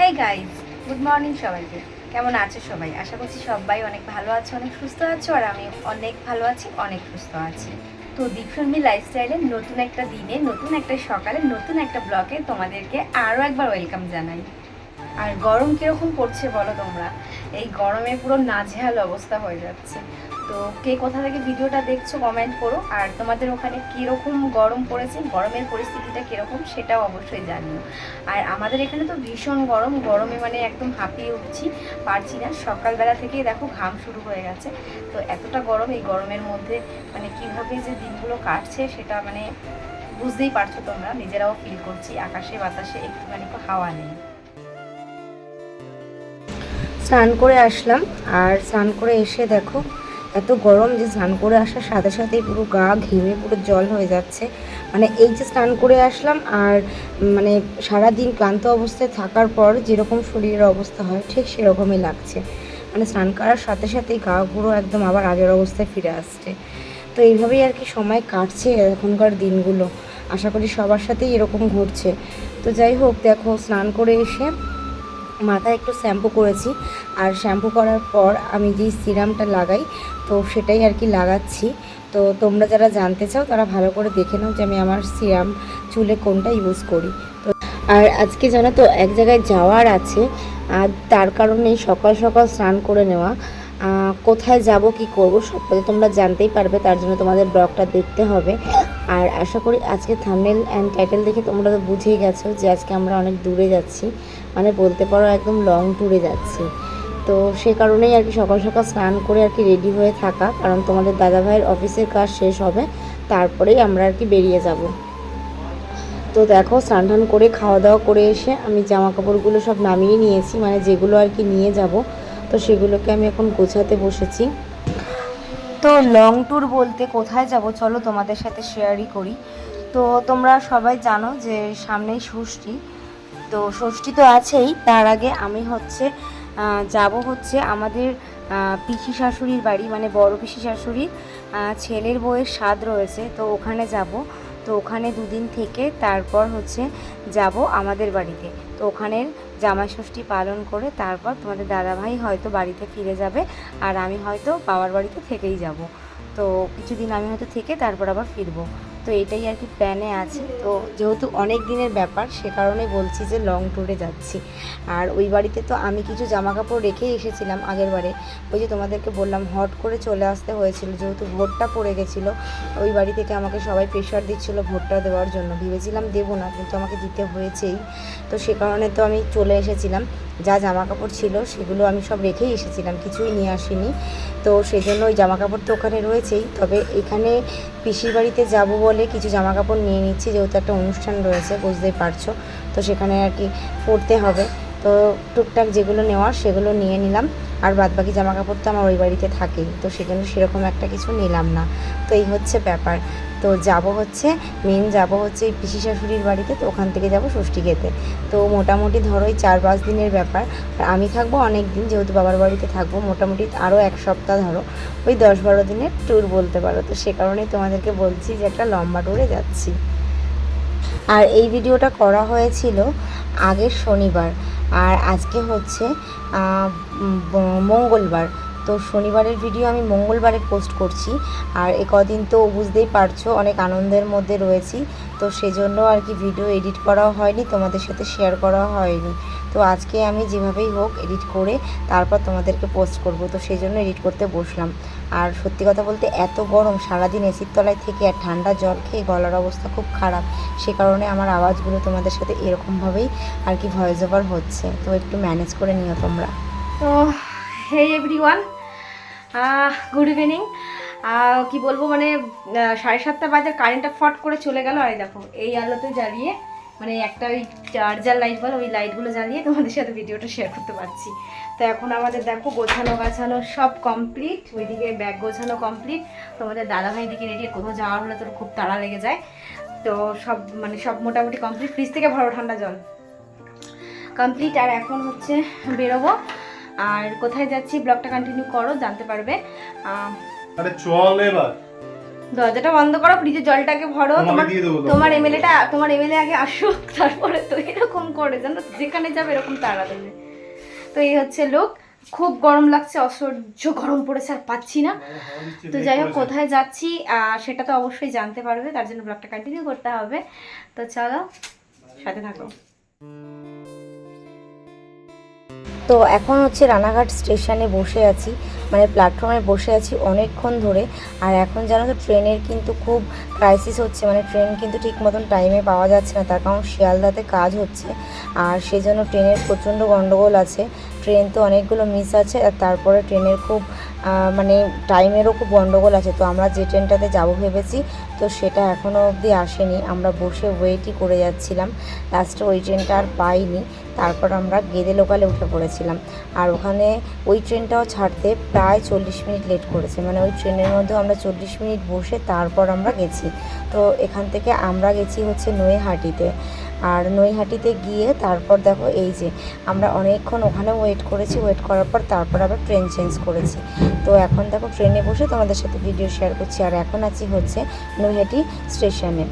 Hey guys, good morning সবাইকে। কেমন আছো সবাই? আশা করছি সবাই অনেক ভালো আছো, অনেক সুস্থ আছো, আর আমি অনেক ভালো আছি, অনেক সুস্থ আছি। তো দীপশর্মী লাইফস্টাইলের নতুন একটা দিনে, নতুন একটা সকালে, নতুন একটা ব্লগে তোমাদেরকে আরও একবার ওয়েলকাম জানাই। আর গরম কীরকম পড়ছে বলো তোমরা? এই গরমে পুরো নাজেহাল অবস্থা হয়ে যাচ্ছে। তো কে কোথা থেকে ভিডিওটা দেখছো কমেন্ট করো, আর তোমাদের ওখানে কীরকম গরম পড়েছে, গরমের পরিস্থিতিটা কীরকম সেটাও অবশ্যই জানিও। আর আমাদের এখানে তো ভীষণ গরম, গরমে মানে একদম হাঁপিয়ে উঠছি, পারছি না। সকালবেলা থেকেই দেখো ঘাম শুরু হয়ে গেছে। তো এতটা গরম, এই গরমের মধ্যে মানে কীভাবে যে দিনগুলো কাটছে সেটা মানে বুঝতেই পারছো তোমরা, নিজেরাও ফিল করছি। আকাশে বাতাসে একটুখানি হাওয়া নেই। স্নান করে আসলাম, আর স্নান করে এসে দেখো এত গরম যে স্নান করে আসার সাথে সাথেই পুরো গা ঘেমে পুরো জল হয়ে যাচ্ছে। মানে এই যে স্নান করে আসলাম, আর মানে সারাদিন ক্লান্ত অবস্থায় থাকার পর যেরকম শরীরের অবস্থা হয় ঠিক সেরকমই লাগছে। মানে স্নান করার সাথে সাথেই গা পুরো একদম আবার আগের অবস্থায় ফিরে আসছে। তো এইভাবেই আর কি সময় কাটছে এখনকার দিনগুলো। আশা করি সবার সাথেই এরকম ঘটছে। তো যাই হোক, দেখো স্নান করে এসে মাথায় একটু শ্যাম্পু করেছি, আর শ্যাম্পু করার পর আমি যেই সিরামটা লাগাই তো সেটাই আর কি লাগাচ্ছি। তো তোমরা যারা জানতে চাও তারা ভালো করে দেখে নাও যে আমি আমার সিরাম চুলে কোনটা ইউজ করি। তো আর আজকে জানো তো এক জায়গায় যাওয়ার আছে, আর তার কারণেই সকাল সকাল স্নান করে নেওয়া। কোথায় যাব কি করব সব কথা তোমরা জানতেই পারবে, তার জন্য তোমাদের ব্লগটা দেখতে হবে। আর আশা করি আজকে থাম্বনেল অ্যান্ড টাইটেল দেখে তোমরা তো বুঝেই গেছো যে আজকে আমরা অনেক দূরে যাচ্ছি, মানে বলতে পারো একদম লং ট্যুরে যাচ্ছি। তো সে কারণেই আর কি সকাল সকাল স্নান করে আর কি রেডি হয়ে থাকা, কারণ তোমাদের দাদাভাইয়ের অফিসের কাজ শেষ হবে তারপরেই আমরা আর কি বেরিয়ে যাব। তো দেখো স্নান টান করে খাওয়া দাওয়া করে এসে আমি জামা কাপড়গুলো সব নামিয়ে নিয়েছি, মানে যেগুলো আর কি নিয়ে যাব, তো সেগুলোকে আমি এখন গোছাতে বসেছি। তো লং ট্যুর বলতে কোথায় যাব চলো তোমাদের সাথে শেয়ারই করি। তো তোমরা সবাই জানো যে সামনেই ষষ্ঠী, তো ষষ্ঠী তো আছেই, তার আগে আমি হচ্ছে যাব হচ্ছে আমাদের পিসি শাশুড়ির বাড়ি, মানে বড় পিসি শাশুড়ির ছেলের বউয়ের শ্রাদ্ধ রয়েছে, তো ওখানে যাব। তো ওখানে দুদিন থেকে তারপর হচ্ছে যাব আমাদের বাড়িতে। তো ওখানের জামাই ষষ্ঠী পালন করে তারপর তোমাদের দাদাভাই হয়তো বাড়িতে ফিরে যাবে, আর আমি হয়তো বাবার বাড়িতে থেকেই যাব। তো কিছুদিন আমি হয়তো থেকে তারপর আবার ফিরবো। তো এটাই আর কি প্ল্যানে আছে। তো যেহেতু অনেক দিনের ব্যাপার সে কারণে বলছি যে লং ট্যুরে যাচ্ছি। আর ওই বাড়িতে তো আমি কিছু জামা কাপড় রেখেই এসেছিলাম আগের বারে, ওই যে তোমাদেরকে বললাম হট করে চলে আসতে হয়েছিল যেহেতু ভোটটা পড়ে গেছিলো। ওই বাড়ি থেকে আমাকে সবাই প্রেশার দিচ্ছিলো ভোটটা দেওয়ার জন্য, ভেবেছিলাম দেবো না কিন্তু আমাকে দিতে হয়েছেই। তো সে কারণে তো আমি চলে এসেছিলাম, যা জামা কাপড় ছিল সেগুলো আমি সব রেখেই এসেছিলাম, কিছুই নিয়ে আসিনি। তো সেই জন্য ওই জামা কাপড় তো ওখানে রয়েছেই, তবে এখানে পিসির বাড়িতে যাব বলে কিছু জামা কাপড় নিয়ে নিচ্ছি, যেহেতু একটা অনুষ্ঠান রয়েছে বুঝতেই পারছো, তো সেখানে আর কি পরতে হবে। তো টুকটাক যেগুলো নেওয়ার সেগুলো নিয়ে নিলাম, আর বাদবাকি জামা কাপড় তো আমার ওই বাড়িতে থাকেই, তো সেজন্য সেরকম একটা কিছু নিলাম না। তো এই হচ্ছে ব্যাপার। তো যাব হচ্ছে যাব হচ্ছে এই পিসি শাশুড়ির বাড়িতে, তো ওখান থেকে যাব ষষ্ঠী খেতে। তো মোটামুটি ধরো এই 4-5 দিনের ব্যাপার। আর আমি থাকবো অনেক দিন, যেহেতু বাবার বাড়িতে থাকবো মোটামুটি আরও 1 সপ্তাহ, ধরো ওই 10-12 দিনের ট্যুর বলতে পারো। তো সে কারণেই তোমাদেরকে বলছি যে একটা লম্বা ট্যুরে যাচ্ছি। আর এই ভিডিওটা করা হয়েছিল আগের শনিবার, আর আজকে হচ্ছে মঙ্গলবার। তো শনিবারের ভিডিও আমি মঙ্গলবারে পোস্ট করছি। আর এ কদিন তো বুঝতেই পারছো অনেক আনন্দের মধ্যে রয়েছি, তো সেজন্য আর কি ভিডিও এডিট করাও হয়নি, তোমাদের সাথে শেয়ার করাও হয়নি। তো আজকে আমি যেভাবেই হোক এডিট করে তারপর তোমাদেরকে পোস্ট করব, তো সেই জন্য এডিট করতে বসলাম। আর সত্যি কথা বলতে এত গরম, সারাদিন এসির তলায় থেকে আর ঠান্ডা জল খেয়ে গলার অবস্থা খুব খারাপ, সে কারণে আমার আওয়াজগুলো তোমাদের সাথে এরকমভাবেই আর কি ভয়েস ওভার হচ্ছে, তো একটু ম্যানেজ করে নিও তোমরা। তো হেই এভরিওয়ান, গুড ইভিনিং। কি বলবো মানে 7:30 বাজে কারেন্টটা ফট করে চলে গেল। আর দেখো এই আলোতে জ্বালিয়ে, মানে একটা ওই চার্জার লাইট বলে ওই লাইটগুলো জ্বালিয়ে তোমাদের সাথে ভিডিওটা শেয়ার করতে পারছি। তো এখন আমাদের দেখো গোছানো গাছানো সব কমপ্লিট, ওইদিকে ব্যাগ গোছানো কমপ্লিট। তোমাদের দাদাভাই দিকে রেডি, কোথাও যাওয়ার হলে তোর খুব তাড়া লেগে যায়। তো সব মানে সব মোটামুটি কমপ্লিট, ফ্রিজ থেকে ভরো ঠান্ডা জল কমপ্লিট। আর এখন হচ্ছে বেরোবো। আর কোথায় যাচ্ছি ব্লগটা কন্টিনিউ করো, জানতে পারবে। আরে চল এবার। দরজাটা বন্ধ করো, ফ্রিজে জলটাকে ভরো। তোমার এমএলএ আগে আসুক, তারপরে তো এরকম করে জানো, যেখানে যাবে এরকম তাড়া দেবে। তো এই হচ্ছে লোক। খুব গরম লাগছে, অসহ্য গরম পড়েছে, আর পাচ্ছি না। তো যাই হোক, কোথায় যাচ্ছি সেটা তো অবশ্যই জানতে পারবে, তার জন্য ব্লগটা কন্টিনিউ করতে হবে। তো চলো, সাথে থাকো। তো এখন হচ্ছে রানাঘাট স্টেশনে বসে আছি, মানে প্ল্যাটফর্মে বসে আছি অনেকক্ষণ ধরে। আর এখন জানো তো ট্রেনের কিন্তু খুব ক্রাইসিস হচ্ছে, মানে ট্রেন কিন্তু ঠিক মতন টাইমে পাওয়া যাচ্ছে না, তার কারণ শিয়ালদাতে কাজ হচ্ছে। আর সেজন্য ট্রেনের প্রচণ্ড গণ্ডগোল আছে, ট্রেন তো অনেকগুলো মিস আছে। আর তারপরে ট্রেনের খুব মানে টাইমেরও খুব গণ্ডগোল আছে। তো আমরা যে ট্রেনটাতে যাব ভেবেছি, তো সেটা এখনও অবধি আসেনি। আমরা বসে ওয়েটই করে যাচ্ছিলাম, লাস্টে ওই ট্রেনটা আর পাইনি। তারপর আমরা গেদে লোকালে উঠে পড়েছিলাম। আর ওখানে ওই ট্রেনটাও ছাড়তে প্রায় 40 মিনিট লেট করেছে, মানে ওই ট্রেনের মধ্যেও আমরা 40 মিনিট বসে তারপর আমরা গেছি। তো এখান থেকে আমরা গেছি হচ্ছে নৈহাটিতে। আর নৈহাটিতে গিয়ে তারপর দেখো এই যে আমরা অনেকক্ষণ ওখানে ওয়েট করেছি, ওয়েট করার পর তারপর আবার ট্রেন চেঞ্জ করেছি। তো এখন দেখো ট্রেনে বসে তোমাদের সাথে ভিডিও শেয়ার করছি। আর এখন আছি হচ্ছে নৈহাটি স্টেশনে।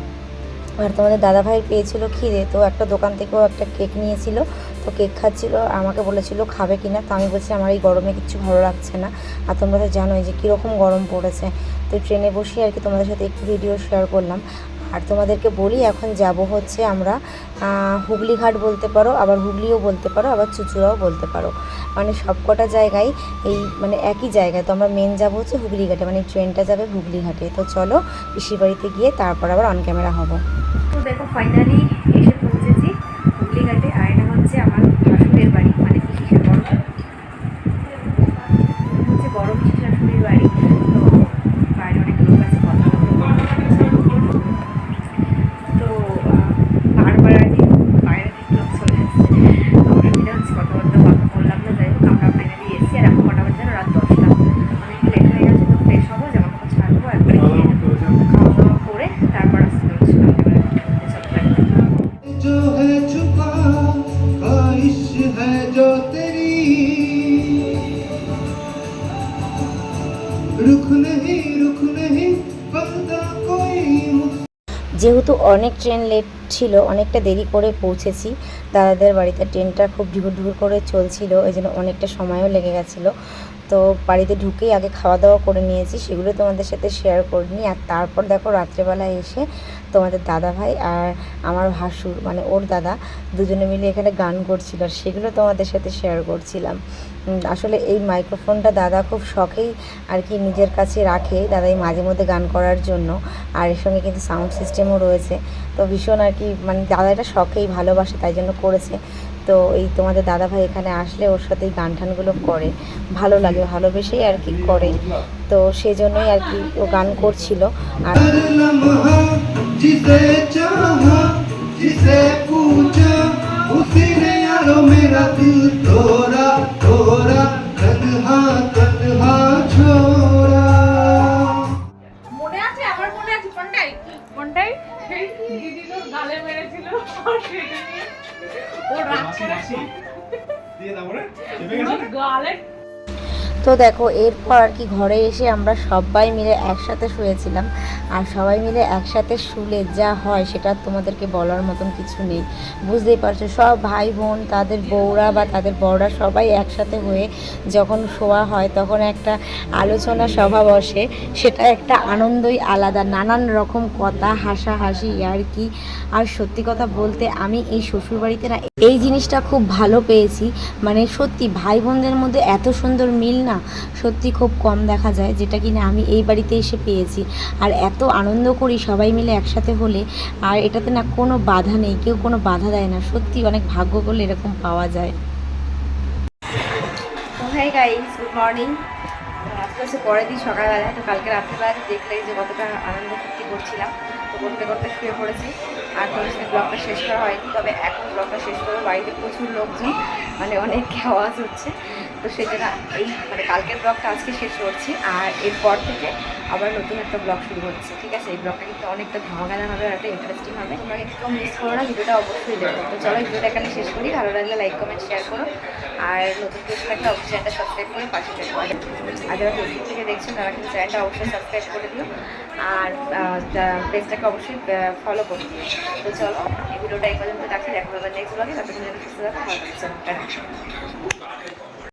আর তোমাদের দাদাভাইয়ের পেয়েছিল খিদে, তো একটা দোকান থেকেও একটা কেক নিয়েছিল, তো কেক খাচ্ছিল। আমাকে বলেছিল খাবে কিনা, তো আমি বলছি আমার এই গরমে কিচ্ছু ভালো লাগছে না। আর তোমরা তো জানোই যে কীরকম গরম পড়েছে। তো ট্রেনে বসে আর কি তোমাদের সাথে একটু ভিডিও শেয়ার করলাম। আর তোমাদেরকে বলি, এখন যাব হচ্ছে আমরা হুগলিঘাট বলতে পারো, আবার হুগলিও বলতে পারো, আবার চুচুড়াও বলতে পারো, মানে সব কটা জায়গায় এই মানে একই জায়গায়। তো আমরা মেন যাবো হচ্ছে হুগলিঘাটে, মানে ট্রেনটা যাবে হুগলিঘাটে। তো চলো পিসির বাড়িতে গিয়ে তারপর আবার অন ক্যামেরা হবো। তো দেখো ফাইনালি এসে পৌঁছেছি হুগলিঘাটে। আর এটা হচ্ছে আমার শাশুড়ির বাড়ি, মানে পিসির বড় হচ্ছে বড় পিসি শাশুড়ির বাড়ি। তো বাইরে অনেক লোক আছে, কথা তো বারবার আর কি বাইরে থেকে লোক চলে আসছে, অসুবিধা হচ্ছে, কথা বললাম না। যাই হোক, আমরা ফাইনালি এসেছি। আর এখন কটা বাজে যেন রাত 10টা, অনেক লেট হয়ে গেছে। তো ফ্রেশ হবো, জামা কাপড় ছাড়বো, একবারে খাওয়া দাওয়া করে তারপর আসতে হচ্ছে। जो है छुपा ख्वाहिश है जो तेरी रुख नहीं पर्दा कोई যেহেতু অনেক ট্রেন লেট ছিল, অনেকটা দেরি করে পৌঁছেছি দাদাদের বাড়িতে। ট্রেনটা খুব ঢুর করে চলছিল, ওই জন্য অনেকটা সময়ও লেগে গেছিলো। তো বাড়িতে ঢুকেই আগে খাওয়া দাওয়া করে নিয়েছি, সেগুলো তোমাদের সাথে শেয়ার করিনি। আর তারপর দেখো রাত্রেবেলায় এসে তোমাদের দাদা ভাই আর আমার ভাসুর, মানে ওর দাদা, দুজনে মিলে এখানে গান করছিল, আর সেগুলো তোমাদের সাথে শেয়ার করছিলাম। আসলে এই মাইক্রোফোনটা দাদা খুব শখেই আর কি নিজের কাছে রাখে, দাদাই মাঝে মধ্যে গান করার জন্য। আর এর সঙ্গে কিন্তু সাউন্ড সিস্টেমও রয়েছে। তো ভীষণ আর কি মানে দাদা এটা শখেই ভালোবাসে, তাই জন্য করেছে। তো এই তোমাদের দাদাভাই এখানে আসলে ওর সাথে গান টানগুলো করে, ভালো লাগে, ভালোবেসেই আর কি করে। তো সেই জন্যই আর কি ও গান করছিল। আর लम्हा जिसे चाहा जिसे पूछा उसी ने यारो मेरा दिल तोड़ा तोड़ा तन्हा तन्हा छोड़ा মনে আছে, আমার মনে আছে কোনটাই সেই দিদির গালে মেরেছিল, আর সেটা নিয়ে ও রাগ করেছে দিয়ে তারপরে গালে। তো দেখো এরপর আর কি ঘরে এসে আমরা সবাই মিলে একসাথে শুয়েছিলাম। আর সবাই মিলে একসাথে শুলে যা হয় সেটা তোমাদেরকে বলার মতন কিছু নেই, বুঝতেই পারছো। সব ভাই বোন, তাদের বউরা বা তাদের বড়রা সবাই একসাথে হয়ে যখন শোয়া হয়, তখন একটা আলোচনা সভা বসে, সেটা একটা আনন্দই আলাদা। নানান রকম কথা, হাসাহাসি, আর কি। আর সত্যি কথা বলতে আমি এই শ্বশুরবাড়িতে না এই জিনিসটা খুব ভালো পেয়েছি, মানে সত্যি ভাই বোনদের মধ্যে এত সুন্দর মিল না সত্যি খুব কম দেখা যায়, যেটা কিনা আমি এই বাড়িতে এসে পেয়েছি। আর এত আনন্দ করি সবাই মিলে একসাথে হলে, আর এটাতে না কোনো বাধা নেই, কেউ কোনো বাধা দেয় না। সত্যি অনেক ভাগ্য করলে এরকম পাওয়া যায়। তো হাই গাইস, গুড মর্নিং। আজকে হচ্ছে পরের দিন সকালবেলায়। তো কালকে রাত্রিবেলা দেখলে যে কতটা আনন্দ ফুর্তি করছিলাম, তো করতে করতে শুয়ে পড়েছি। আর তোর সাথে ব্লগটা শেষ করা হয়নি, তবে এখন ব্লগটা শেষ করবো। বাড়িতে প্রচুর লোকজন, মানে অনেক আওয়াজ হচ্ছে। তো সেজন্য এই মানে কালকের ব্লগটা আজকে শেষ করছি, আর এরপর থেকে আবার নতুন একটা ব্লগ শুরু হচ্ছে, ঠিক আছে? এই ব্লগটা কিন্তু অনেকটা ধামাকাদার হবে আর একটা ইন্টারেস্টিং হবে, তোমরা একটু মিস করো না, ভিডিওটা অবশ্যই দেখো। তো চলো ভিডিওটা এখানে শেষ করি, ভালো লাগলে লাইক কমেন্ট শেয়ার করো, আর নতুন কেউ থাকলে অবশ্যই চ্যানেলটা সাবস্ক্রাইব করে পাশে থেকো। আর যারা ফেসবুক থেকে দেখছো তারা কিন্তু চ্যানেলটা অবশ্যই সাবস্ক্রাইব করে দিও, আর পেজটাকে অবশ্যই ফলো করে দিও। তো চলো এই ভিডিওটা এই পর্যন্ত রাখি, দেখো আবার নেক্সট ব্লগে, তারপরে সুস্থ থাকো, ভালো থাকো।